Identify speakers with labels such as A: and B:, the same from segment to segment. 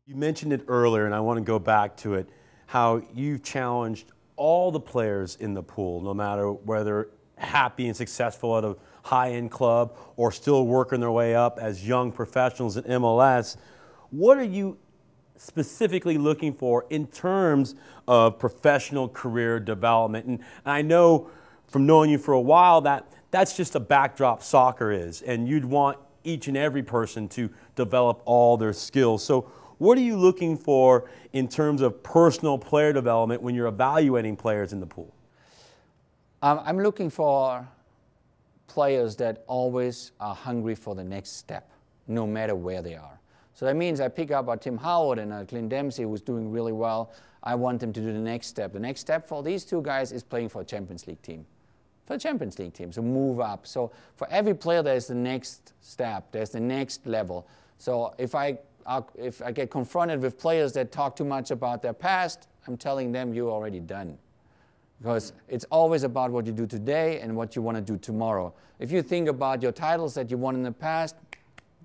A: You mentioned it earlier, and I want to go back to it, how you've challenged all the players in the pool, no matter whether happy and successful at a high-end club or still working their way up as young professionals in MLS. What are you specifically looking for in terms of professional career development? And I know from knowing you for a while that that's just a backdrop soccer is, and you'd want each and every person to develop all their skills. So what are you looking for in terms of personal player development when you're evaluating players in the pool?
B: I'm looking for players that always are hungry for the next step, no matter where they are. So that means I pick up a Tim Howard and a Clint Dempsey who's doing really well. I want them to do the next step. The next step for these two guys is playing for a Champions League team. For a Champions League team, so move up. So for every player there's the next step, there's the next level. So if I get confronted with players that talk too much about their past, I'm telling them you're already done. Because it's always about what you do today and what you want to do tomorrow. If you think about your titles that you won in the past,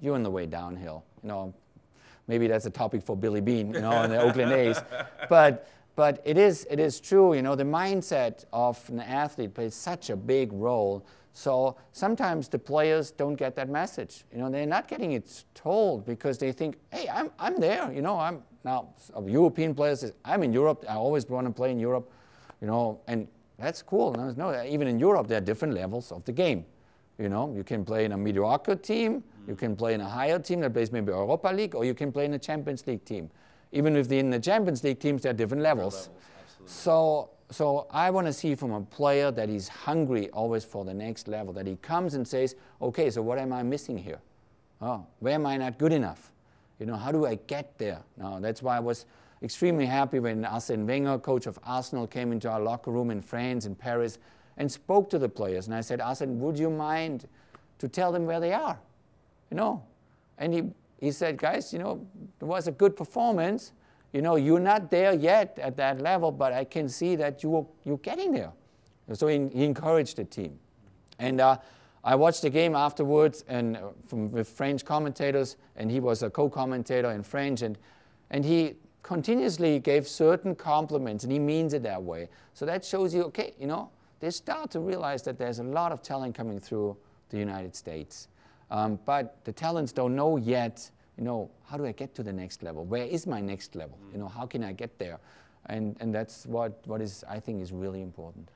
B: you're on the way downhill. You know, maybe that's a topic for Billy Bean, you know, in the Oakland A's. But it is true, you know, the mindset of an athlete plays such a big role. So sometimes the players don't get that message. You know, they're not getting it told because they think, hey, I'm there. You know, I'm now European players. I'm in Europe. I always want to play in Europe. You know, and that's cool. No, even in Europe, there are different levels of the game. You know, you can play in a mediocre team. You can play in a higher team that plays maybe Europa League, or you can play in a Champions League team. Even within the Champions League teams, there are different levels. So I want to see from a player that he's hungry always for the next level, that he comes and says, okay, so what am I missing here? Oh, where am I not good enough? You know, how do I get there? Now, that's why I was extremely happy when Arsene Wenger, coach of Arsenal, came into our locker room in France, in Paris, and spoke to the players. And I said, Arsene, would you mind to tell them where they are? You know, and he said, guys, you know, it was a good performance. You know, you're not there yet at that level, but I can see that you're getting there. So he encouraged the team. And I watched the game afterwards and with French commentators, and he was a co-commentator in French, and he continuously gave certain compliments, and he means it that way. So that shows you, okay, you know, they start to realize that there's a lot of talent coming through the United States. But the talents don't know yet, you know, how do I get to the next level? Where is my next level? You know, how can I get there? And that's what is, I think, is really important.